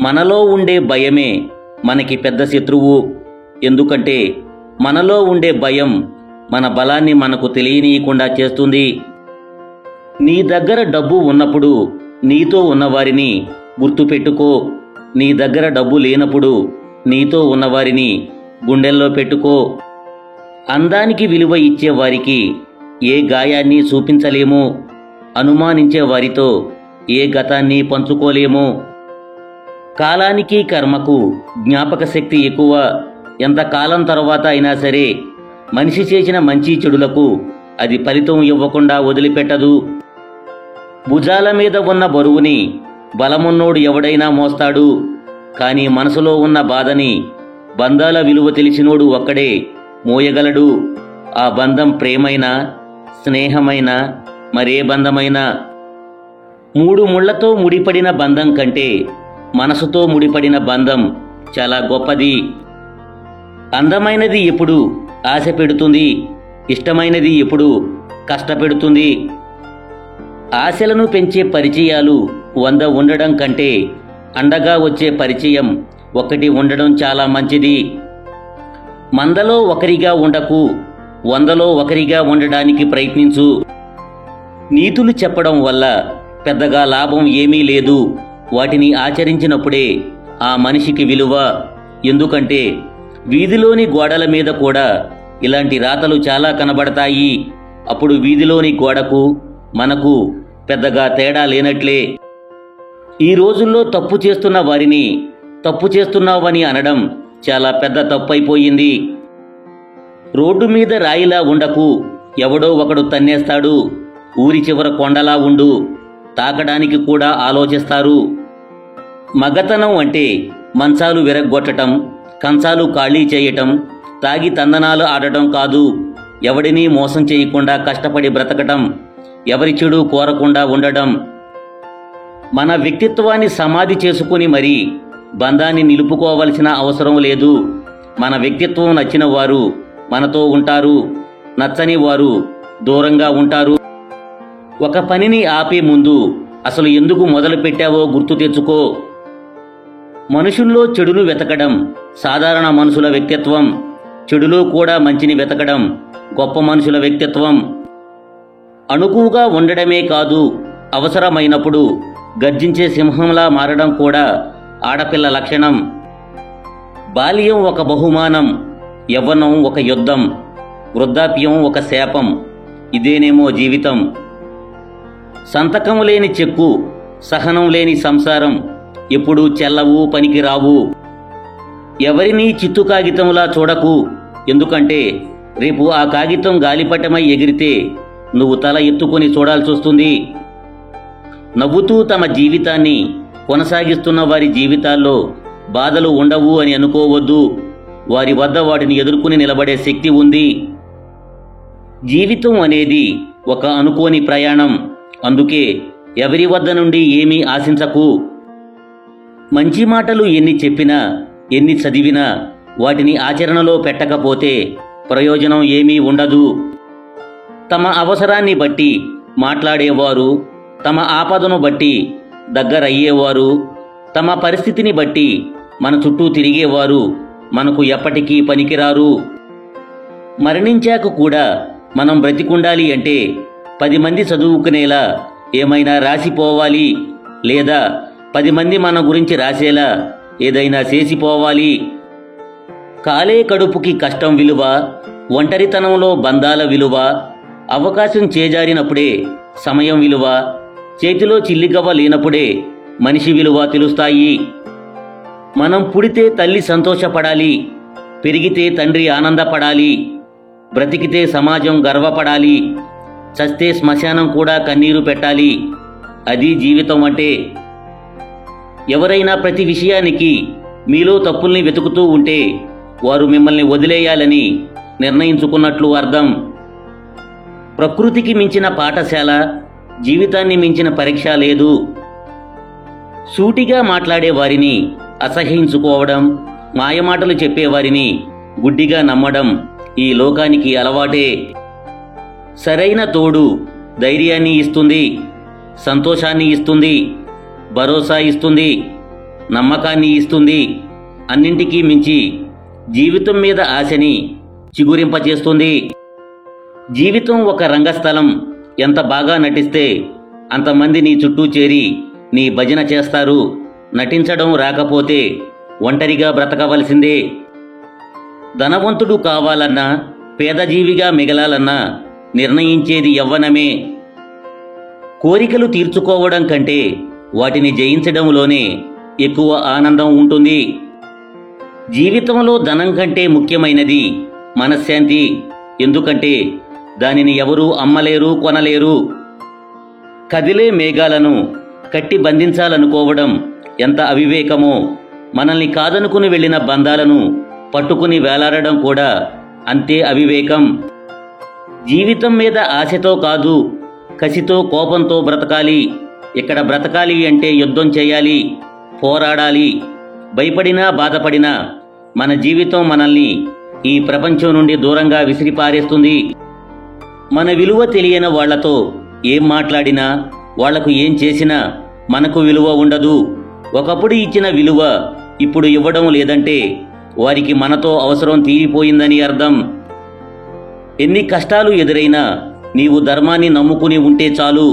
మనలో ఉండే భయమే మనకి పెద్ద శత్రువు. ఎందుకంటే మనలో ఉండే భయం మన బలాన్ని మనకు తెలియనీయకుండా చేస్తుంది. నీ దగ్గర డబ్బు ఉన్నప్పుడు నీతో ఉన్నవారిని గుర్తుపెట్టుకో. నీ దగ్గర డబ్బు లేనప్పుడు నీతో ఉన్నవారిని గుండెల్లో పెట్టుకో. అందానికి విలువ ఇచ్చేవారికి ఏ గాయాన్ని చూపించలేము. అనుమానించే వారితో ఏ గతాన్ని పంచుకోలేము. కాలానికి కర్మకు జ్ఞాపక శక్తి ఎక్కువ. ఎంతకాలం తర్వాత అయినా సరే మనిషి చేసిన మంచి చెడులకు అది ఫలితం ఇవ్వకుండా వదిలిపెట్టదు. భుజాల మీద ఉన్న బరువుని బలమున్నోడు ఎవడైనా మోస్తాడు. కానీ మనసులో ఉన్న బాధని బంధాల విలువ తెలిసినోడు ఒక్కడే మోయగలడు. ఆ బంధం ప్రేమైనా, స్నేహమైనా, మరే బంధమైనా. 3 ముళ్లతో ముడిపడిన బంధం కంటే మనసుతో ముడిపడిన బంధం చాలా గొప్పది. అందమైనది ఎప్పుడు ఆశ పెడుతుంది, ఇష్టమైనది ఎప్పుడు కష్టపెడుతుంది. ఆశలను పెంచే పరిచయాలు 100 ఉండడం కంటే అండగా వచ్చే పరిచయం 1 ఉండడం చాలా మంచిది. మందలో ఒకరిగా ఉండకు, 100లో ఒకరిగా ఉండడానికి ప్రయత్నించు. నీతులు చెప్పడం వల్ల పెద్దగా లాభం ఏమీ లేదు. వాటిని ఆచరించినప్పుడే ఆ మనిషికి విలువ. ఎందుకంటే వీధిలోని గోడల మీద కూడా ఇలాంటి రాతలు చాలా కనబడతాయి. అప్పుడు వీధిలోని గోడకు మనకు పెద్దగా తేడా లేనట్లే. ఈ రోజుల్లో తప్పు చేస్తున్న వారిని తప్పు చేస్తున్నావని అనడం చాలా పెద్ద తప్పైపోయింది. రోడ్డు మీద రాయిలా ఉండకు, ఎవడో ఒకడు తన్నేస్తాడు. ఊరి చివర కొండలా ఉండు, తాకడానికి కూడా ఆలోచిస్తారు. మగతనం అంటే మంచాలు విరగ్గొట్టటం, కంచాలు ఖాళీ చేయటం, తాగి తందనాలు ఆడటం కాదు. ఎవడినీ మోసం చేయకుండా కష్టపడి బ్రతకటం, ఎవరి చెడు కోరకుండా ఉండడం. మన వ్యక్తిత్వాన్ని సమాధి చేసుకుని మరీ బంధాన్ని నిలుపుకోవలసిన అవసరం లేదు. మన వ్యక్తిత్వం నచ్చిన వారు మనతో ఉంటారు, నచ్చని వారు దూరంగా ఉంటారు. ఒక పనిని ఆపే ముందు అసలు ఎందుకు మొదలు పెట్టావో గుర్తు తెచ్చుకో. మనుషుల్లో చెడును వెతకడం సాధారణ మనుషుల వ్యక్తిత్వం. చెడులో కూడా మంచిని వెతకడం గొప్ప మనుషుల వ్యక్తిత్వం. అణుకువగా ఉండడమే కాదు, అవసరమైనప్పుడు గర్జించే సింహంలా మారడం కూడా ఆడపిల్ల లక్షణం. బాల్యం ఒక బహుమానం, యవ్వనం ఒక యుద్ధం, వృద్ధాప్యం ఒక శాపం. ఇదేనేమో జీవితం. సంతకం లేని చెక్కు, సహనం లేని సంసారం ఎప్పుడూ చెల్లవు, పనికిరావు. ఎవరినీ చిత్తు కాగితంలా చూడకు. ఎందుకంటే రేపు ఆ కాగితం గాలిపటమై ఎగిరితే నువ్వు తల ఎత్తుకొని చూడాల్సొస్తుంది. నవ్వుతూ తమ జీవితాన్ని కొనసాగిస్తున్న వారి జీవితాల్లో బాధలు ఉండవు అని అనుకోవద్దు. వారి వద్ద వాటిని ఎదుర్కొని నిలబడే శక్తి ఉంది. జీవితం అనేది ఒక అనుకోని ప్రయాణం. అందుకే ఎవరి వద్ద నుండి ఏమీ ఆశించకు. మంచి మాటలు ఎన్ని చెప్పినా, ఎన్ని చదివినా వాటిని ఆచరణలో పెట్టకపోతే ప్రయోజనం ఏమీ ఉండదు. తమ అవసరాన్ని బట్టి మాట్లాడేవారు, తమ ఆపదను బట్టి దగ్గరయ్యేవారు, తమ పరిస్థితిని బట్టి మన చుట్టూ తిరిగేవారు మనకు ఎప్పటికీ పనికిరారు. మరణించాక కూడా మనం బ్రతికుండాలి అంటే 10 మంది చదువుకునేలా ఏమైనా రాసిపోవాలి, లేదా 10 మంది మన గురించి రాసేలా ఏదైనా చేసిపోవాలి. కాలే కడుపుకి కష్టం విలువ, ఒంటరితనంలో బంధాల విలువ, అవకాశం చేజారినప్పుడే సమయం విలువ, చేతిలో చిల్లిగవ్వ లేనప్పుడే మనిషి విలువ తెలుస్తాయి. మనం పుడితే తల్లి సంతోషపడాలి, పెరిగితే తండ్రి ఆనందపడాలి, బ్రతికితే సమాజం గర్వపడాలి, చస్తే శ్మశానం కూడా కన్నీరు పెట్టాలి. అది జీవితం అంటే. ఎవరైనా ప్రతి విషయానికి మీలో తప్పుల్ని వెతుకుతూ ఉంటే వారు మిమ్మల్ని వదిలేయాలని నిర్ణయించుకున్నట్లు అర్థం. ప్రకృతికి మించిన పాఠశాల, జీవితాన్ని మించిన పరీక్ష లేదు. సూటిగా మాట్లాడే వారిని అసహ్యించుకోవడం, మాయమాటలు చెప్పేవారిని గుడ్డిగా నమ్మడం ఈ లోకానికి అలవాటే. సరైన తోడు ధైర్యాన్ని ఇస్తుంది, సంతోషాన్ని ఇస్తుంది, భరోసా ఇస్తుంది. నమ్మకాన్ని ఇస్తుంది. అన్నింటికీ మించి జీవితం మీద ఆశని చిగురింపచేస్తుంది. జీవితం ఒక రంగస్థలం. ఎంత బాగా నటిస్తే అంతమంది నీ చుట్టూ చేరి నీ భజన చేస్తారు. నటించడం రాకపోతే ఒంటరిగా బ్రతకవలసిందే. ధనవంతుడు కావాలన్నా, పేదజీవిగా మిగలాలన్నా నిర్ణయించేది యవ్వనమే. కోరికలు తీర్చుకోవడం కంటే వాటిని జయించడంలోనే ఎక్కువ ఆనందం ఉంటుంది. జీవితంలో ధనం కంటే ముఖ్యమైనది మనశ్శాంతి. ఎందుకంటే దానిని ఎవరూ అమ్మలేరు, కొనలేరు. కదిలే మేఘాలను కట్టి బంధించాలనుకోవడం ఎంత అవివేకమో, మనల్ని కాదనుకుని వెళ్లిన బంధాలను పట్టుకుని వేలాడడం కూడా అంతే అవివేకం. జీవితం మీద ఆశతో కాదు, కసితో, కోపంతో బ్రతకాలి. ఇక్కడ బ్రతకాలి అంటే యుద్ధం చేయాలి, పోరాడాలి. భయపడినా, బాధపడినా మన జీవితం మనల్ని ఈ ప్రపంచం నుండి దూరంగా విసిరిపారేస్తుంది. మన విలువ తెలియని వాళ్లతో ఏం మాట్లాడినా, వాళ్లకు ఏం చేసినా మనకు విలువ ఉండదు. ఒకప్పుడు ఇచ్చిన విలువ ఇప్పుడు ఇవ్వడం లేదంటే వారికి మనతో అవసరం తీరిపోయిందని అర్థం. ఎన్ని కష్టాలు ఎదురైనా నీవు ధర్మాన్ని నమ్ముకుని ఉంటే చాలు,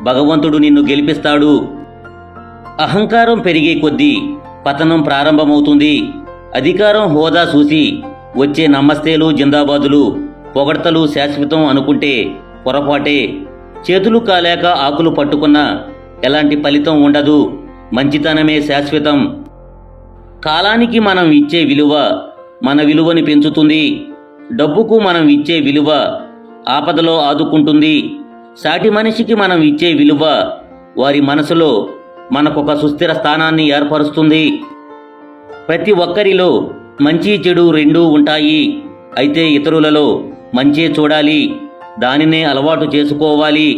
భగవంతుడు నిన్ను గెలిపిస్తాడు. అహంకారం పెరిగే కొద్దీ పతనం ప్రారంభమవుతుంది. అధికారం, హోదా చూసి వచ్చే నమస్తేలు, జిందాబాదులు, పొగడ్తలు శాశ్వతం అనుకుంటే పొరపాటే. చేతులు కాలేక ఆకులు పట్టుకున్నా ఎలాంటి ఫలితం ఉండదు. మంచితనమే శాశ్వతం. కాలానికి మనం ఇచ్చే విలువ మన విలువని పెంచుతుంది. డబ్బుకు మనం ఇచ్చే విలువ ఆపదలో ఆదుకుంటుంది. సాటి మనిషికి మనం ఇచ్చే విలువ వారి మనసులో మనకొక సుస్థిర స్థానాన్ని ఏర్పరుస్తుంది. ప్రతి ఒక్కరిలో మంచి చెడు రెండూ ఉంటాయి. అయితే ఇతరులలో మంచే చూడాలి, దానినే అలవాటు చేసుకోవాలి.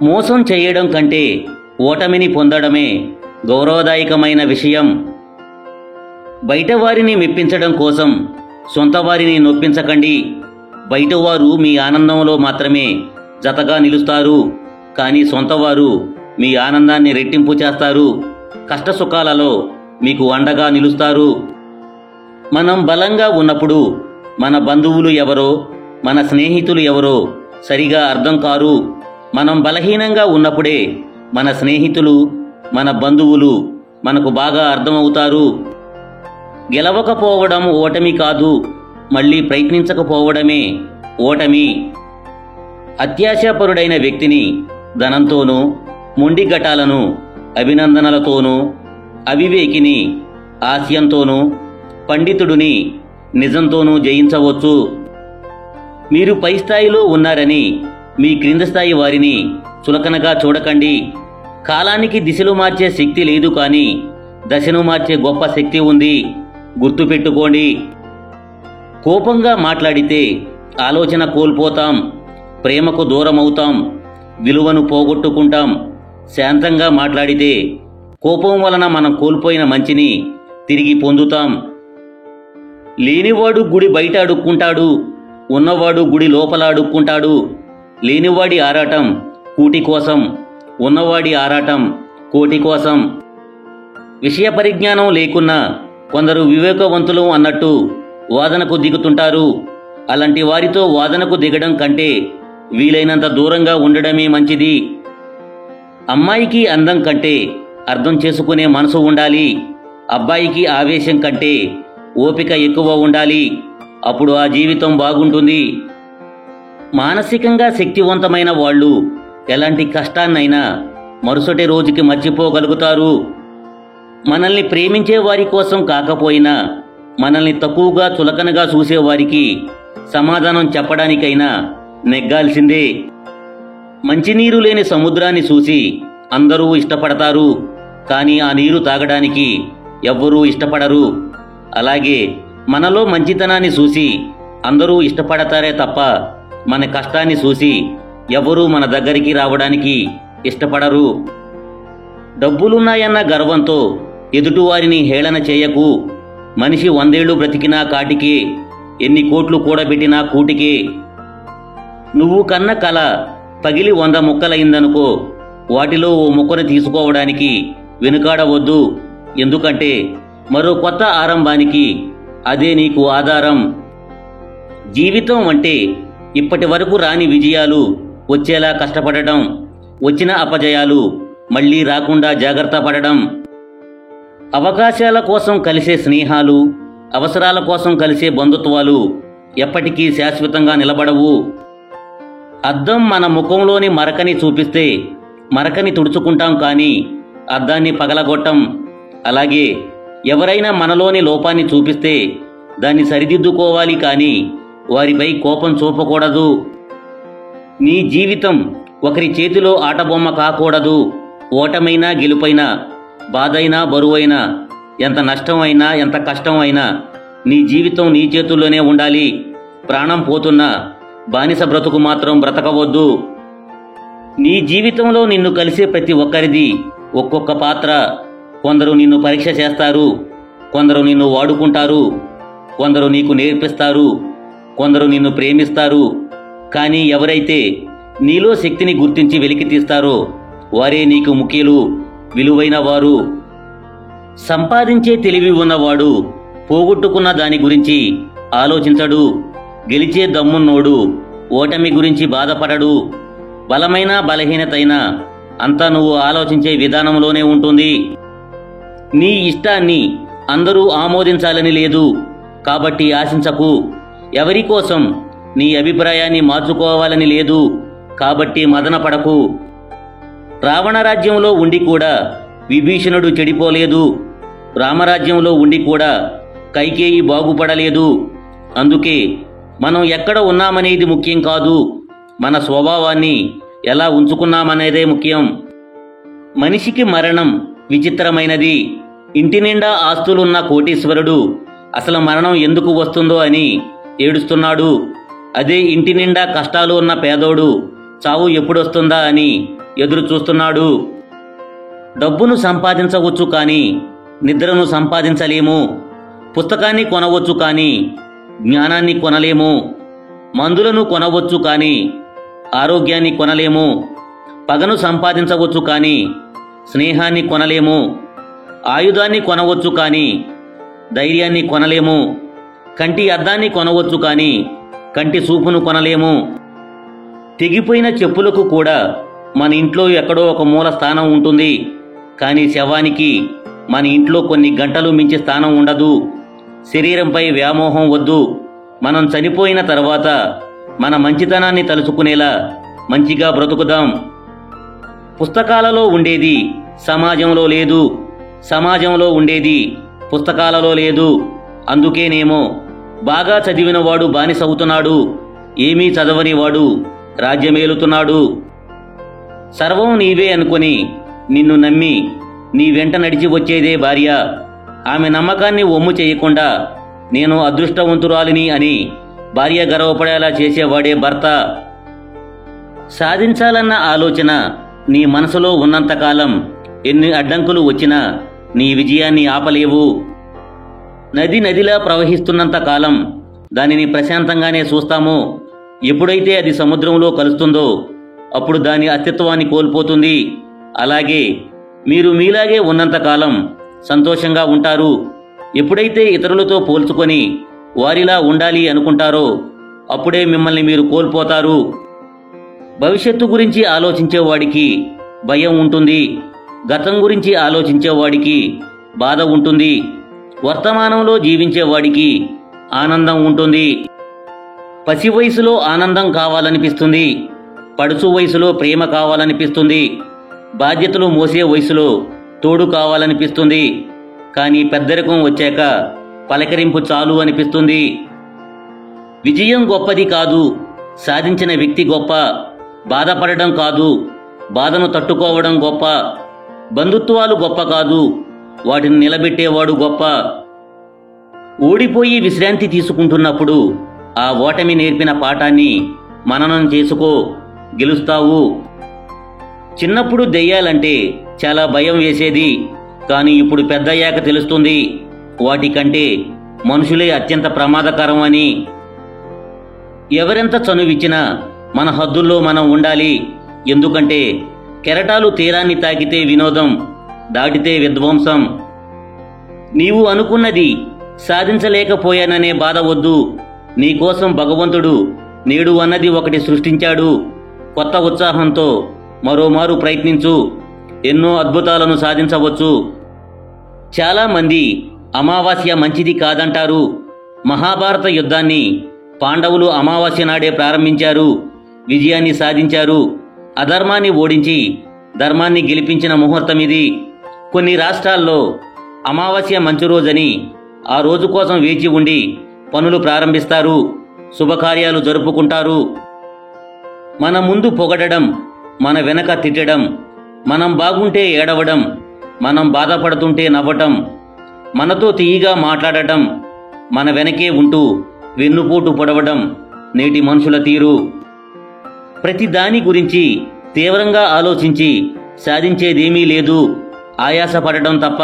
మోసం చేయడం కంటే ఓటమిని పొందడమే గౌరవదాయకమైన విషయం. బయట వారిని మెప్పించడం కోసం సొంత వారిని నొప్పించకండి. బయటవారు మీ ఆనందంలో మాత్రమే జతగా నిలుస్తారు, కానీ సొంతవారు మీ ఆనందాన్ని రెట్టింపు చేస్తారు. కష్టసుఖాలలో మీకు అండగా నిలుస్తారు. మనం బలంగా ఉన్నప్పుడు మన బంధువులు ఎవరో, మన స్నేహితులు ఎవరో సరిగా అర్థం కారు. మనం బలహీనంగా ఉన్నప్పుడే మన స్నేహితులు, మన బంధువులు మనకు బాగా అర్థమవుతారు. గెలవకపోవడం ఓటమి కాదు, మళ్ళీ ప్రయత్నించకపోవడమే ఓటమి. అత్యాశాపరుడైన వ్యక్తిని ధనంతోనూ, మొండిఘటాలను అభినందనలతోనూ, అవివేకిని హాస్యంతోనూ, పండితుడిని నిజంతోనూ జయించవచ్చు. మీరు పై స్థాయిలో ఉన్నారని మీ క్రింద స్థాయి వారిని చులకనగా చూడకండి. కాలానికి దిశలు మార్చే శక్తి లేదు, కానీ దశను మార్చే గొప్ప శక్తి ఉంది. గుర్తుపెట్టుకోండి. కోపంగా మాట్లాడితే ఆలోచన కోల్పోతాం, ప్రేమకు దూరమవుతాం, విలువను పోగొట్టుకుంటాం. శాంతంగా మాట్లాడితే కోపం వలన మనం కోల్పోయిన మంచిని తిరిగి పొందుతాం. లేనివాడు గుడి బయట అడుక్కుంటాడు, ఉన్నవాడు గుడి లోపల అడుక్కుంటాడు. లేనివాడి ఆరాటం కూటి కోసం, ఉన్నవాడి ఆరాటం కోటి కోసం. విషయ పరిజ్ఞానం లేకున్నా కొందరు వివేకవంతులు అన్నట్టు వాదనకు దిగుతుంటారు. అలాంటి వారితో వాదనకు దిగడం కంటే వీలైనంత దూరంగా ఉండడమే మంచిది. అమ్మాయికి అందం కంటే అర్థం చేసుకునే మనసు ఉండాలి. అబ్బాయికి ఆవేశం కంటే ఓపిక ఎక్కువ ఉండాలి. అప్పుడు ఆ జీవితం బాగుంటుంది. మానసికంగా శక్తివంతమైన వాళ్ళు ఎలాంటి కష్టాన్నైనా మరుసటి రోజుకి మర్చిపోగలుగుతారు. మనల్ని ప్రేమించే వారి కోసం కాకపోయినా మనల్ని తక్కువగా, చులకనగా చూసేవారికి సమాధానం చెప్పడానికైనా నెగ్గాల్సిందే. మంచినీరు లేని సముద్రాన్ని చూసి అందరూ ఇష్టపడతారు, కానీ ఆ నీరు తాగడానికి ఎవ్వరూ ఇష్టపడరు. అలాగే మనలో మంచితనాన్ని చూసి అందరూ ఇష్టపడతారే తప్ప మన కష్టాన్ని చూసి ఎవరూ మన దగ్గరికి రావడానికి ఇష్టపడరు. డబ్బులున్నాయన్న గర్వంతో ఎదుటివారిని హేళన చేయకు. మనిషి 100 ఏళ్లు బ్రతికినా కాటికే, ఎన్ని కోట్లు కూడబెట్టినా కూటికే. నువ్వు కన్న కల పగిలి 100 ముక్కలైందనుకో, వాటిలో ఓ ముక్కను తీసుకోవడానికి వెనుకాడవద్దు. ఎందుకంటే మరో కొత్త ఆరంభానికి అదే నీకు ఆధారం. జీవితం అంటే ఇప్పటి వరకు రాని విజయాలు వచ్చేలా కష్టపడటం, వచ్చిన అపజయాలు మళ్లీ రాకుండా జాగ్రత్త పడడం. అవకాశాల కోసం కలిసే స్నేహాలు, అవసరాల కోసం కలిసే బంధుత్వాలు ఎప్పటికీ శాశ్వతంగా నిలబడవు. అద్దం మన ముఖంలోని మరకని చూపిస్తే మరకని తుడుచుకుంటాం, కానీ అద్దాన్ని పగలగొట్టం. అలాగే ఎవరైనా మనలోని లోపాన్ని చూపిస్తే దాన్ని సరిదిద్దుకోవాలి, కానీ వారిపై కోపం చూపకూడదు. నీ జీవితం ఒకరి చేతిలో ఆటబొమ్మ కాకూడదు. ఓటమైనా గెలుపైనా, బాధైనా బరువైనా, ఎంత నష్టమైనా ఎంత కష్టం అయినా నీ జీవితం నీ చేతుల్లోనే ఉండాలి. ప్రాణం పోతున్నా బానిస బ్రతుకు మాత్రం బ్రతకవద్దు. నీ జీవితంలో నిన్ను కలిసే ప్రతి ఒక్కరిది ఒక్కొక్క పాత్ర. కొందరు నిన్ను పరీక్ష చేస్తారు, కొందరు నిన్ను వాడుకుంటారు, కొందరు నీకు నేర్పిస్తారు, కొందరు నిన్ను ప్రేమిస్తారు. కానీ ఎవరైతే నీలో శక్తిని గుర్తించి వెలికి తీస్తారో వారే నీకు ముఖ్యులు, విలువైన వారు. సంపాదించే తెలివి ఉన్నవాడు పోగొట్టుకున్న దాని గురించి ఆలోచించడు. గెలిచే దమ్మున్నోడు ఓటమి గురించి బాధపడడు. బలమైన బలహీనతైనా అంతా నువ్వు ఆలోచించే విధానంలోనే ఉంటుంది. నీ ఇష్టాన్ని అందరూ ఆమోదించాలని లేదు, కాబట్టి ఆశించకు. ఎవరి కోసం నీ అభిప్రాయాన్ని మార్చుకోవాలని లేదు, కాబట్టి మదనపడకు. రావణరాజ్యంలో ఉండి కూడా విభీషణుడు చెడిపోలేదు. రామరాజ్యంలో ఉండి కూడా కైకేయి బాగుపడలేదు. అందుకే మనం ఎక్కడ ఉన్నామనేది ముఖ్యం కాదు, మన స్వభావాన్ని ఎలా ఉంచుకున్నామనేదే ముఖ్యం. మనిషికి మరణం విచిత్రమైనది. ఇంటి నిండా ఆస్తులున్న కోటీశ్వరుడు అసలు మరణం ఎందుకు వస్తుందో అని ఏడుస్తున్నాడు. అదే ఇంటి నిండా కష్టాలు ఉన్న పేదోడు చావు ఎప్పుడొస్తుందా అని ఎదురు చూస్తున్నాడు. డబ్బును సంపాదించవచ్చు, కానీ నిద్రను సంపాదించలేము. పుస్తకాన్ని కొనవచ్చు, కానీ జ్ఞానాన్ని కొనలేము. మందులను కొనవచ్చు, కానీ ఆరోగ్యాన్ని కొనలేము. పగను సంపాదించవచ్చు, కానీ స్నేహాన్ని కొనలేము. ఆయుధాన్ని కొనవచ్చు, కానీ ధైర్యాన్ని కొనలేము. కంటి అద్దాన్ని కొనవచ్చు, కానీ కంటి చూపును కొనలేము. తెగిపోయిన చెప్పులకు కూడా మన ఇంట్లో ఎక్కడో ఒక మూల స్థానం ఉంటుంది, కానీ శవానికి మన ఇంట్లో కొన్ని గంటలు మించి స్థానం ఉండదు. శరీరంపై వ్యామోహం వద్దు. మనం చనిపోయిన తర్వాత మన మంచితనాన్ని తలుచుకునేలా మంచిగా బ్రతుకుదాం. పుస్తకాలలో ఉండేది సమాజంలో లేదు, సమాజంలో ఉండేది పుస్తకాలలో లేదు. అందుకేనేమో బాగా చదివినవాడు బానిసవుతున్నాడు, ఏమీ చదవని వాడు రాజ్యమేలుతున్నాడు. సర్వం నీవే అనుకొని నిన్ను నమ్మి నీ వెంట నడిచి వచ్చేదే భార్య. ఆమె నమ్మకాన్ని ఒమ్ము చేయకుండా నేను అదృష్టవంతురాలిని అని భార్య గర్వపడేలా చేసేవాడే భర్త. సాధించాలన్న ఆలోచన నీ మనసులో ఉన్నంతకాలం ఎన్ని అడ్డంకులు వచ్చినా నీ విజయాన్ని ఆపలేవు. నది నదిలా ప్రవహిస్తున్నంత కాలం దానిని ప్రశాంతంగానే చూస్తాము. ఎప్పుడైతే అది సముద్రంలో కలుస్తుందో అప్పుడు దాని అస్తిత్వాన్ని కోల్పోతుంది. అలాగే మీరు మీలాగే ఉన్నంతకాలం సంతోషంగా ఉంటారు. ఎప్పుడైతే ఇతరులతో పోల్చుకొని వారిలా ఉండాలి అనుకుంటారో అప్పుడే మిమ్మల్ని మీరు కోల్పోతారు. భవిష్యత్తు గురించి ఆలోచించేవాడికి భయం ఉంటుంది, గతం గురించి ఆలోచించేవాడికి బాధ ఉంటుంది, వర్తమానంలో జీవించేవాడికి ఆనందం ఉంటుంది. పసి వయసులో ఆనందం కావాలనిపిస్తుంది, పడుచు వయసులో ప్రేమ కావాలనిపిస్తుంది, బాధ్యతలు మోసే వయసులో తోడు కావాలనిపిస్తుంది. కానీ పెద్దరికం వచ్చాక పలకరింపు చాలు అనిపిస్తుంది. విజయం గొప్పది కాదు, సాధించిన వ్యక్తి గొప్ప. బాధపడడం కాదు, బాధను తట్టుకోవడం గొప్ప. బంధుత్వాలు గొప్ప కాదు, వాటిని నిలబెట్టేవాడు గొప్ప. ఓడిపోయి విశ్రాంతి తీసుకుంటున్నప్పుడు ఆ ఓటమి నేర్పిన పాఠాన్ని మననం చేసుకో, గెలుస్తావు. చిన్నప్పుడు దెయ్యాలంటే చాలా భయం వేసేది, కానీ ఇప్పుడు పెద్దయ్యాక తెలుస్తుంది వాటికంటే మనుషులే అత్యంత ప్రమాదకరం అని. ఎవరెంత చనువిచ్చినా మన హద్దుల్లో మనం ఉండాలి. ఎందుకంటే కెరటాలు తీరాన్ని తాకితే వినోదం, దాటితే విధ్వంసం. నీవు అనుకున్నది సాధించలేకపోయాననే బాధ వద్దు. నీకోసం భగవంతుడు నేడు అన్నది ఒకటి సృష్టించాడు. కొత్త ఉత్సాహంతో మరోమారు ప్రయత్నించు. ఎన్నో అద్భుతాలను సాధించవచ్చు. చాలామంది అమావాస్య మంచిది కాదంటారు. మహాభారత యుద్ధాన్ని పాండవులు అమావాస్య నాడే ప్రారంభించారు. విజయాన్ని సాధించారు. అధర్మాన్ని ఓడించి ధర్మాన్ని గెలిపించిన ముహూర్తమిది. కొన్ని రాష్ట్రాల్లో అమావాస్య మంచి రోజని ఆ రోజు కోసం వేచి ఉండి పనులు ప్రారంభిస్తారు. శుభకార్యాలు జరుపుకుంటారు. మన ముందు పొగడడం, మన వెనక తిట్టడం, మనం బాగుంటే ఏడవడం, మనం బాధపడుతుంటే నవ్వటం, మనతో తీయగా మాట్లాడటం, మన వెనకే ఉంటూ వెన్నుపోటు పొడవడం నేటి మనుషుల తీరు. ప్రతి దాని గురించి తీవ్రంగా ఆలోచించి సాధించేదేమీ లేదు. ఆయాసపడటం తప్ప.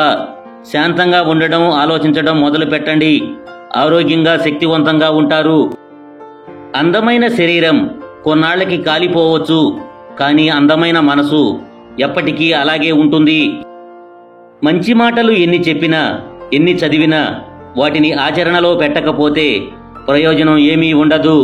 శాంతంగా ఉండడం, ఆలోచించడం మొదలు పెట్టండి. ఆరోగ్యంగా శక్తివంతంగా ఉంటారు. అందమైన శరీరం కొన్నాళ్లకి కాలిపోవచ్చు, కానీ అందమైన మనసు ఎప్పటికీ అలాగే ఉంటుంది. మంచి మాటలు ఎన్ని చెప్పినా, ఎన్ని చదివినా వాటిని ఆచరణలో పెట్టకపోతే ప్రయోజనం ఏమీ ఉండదు.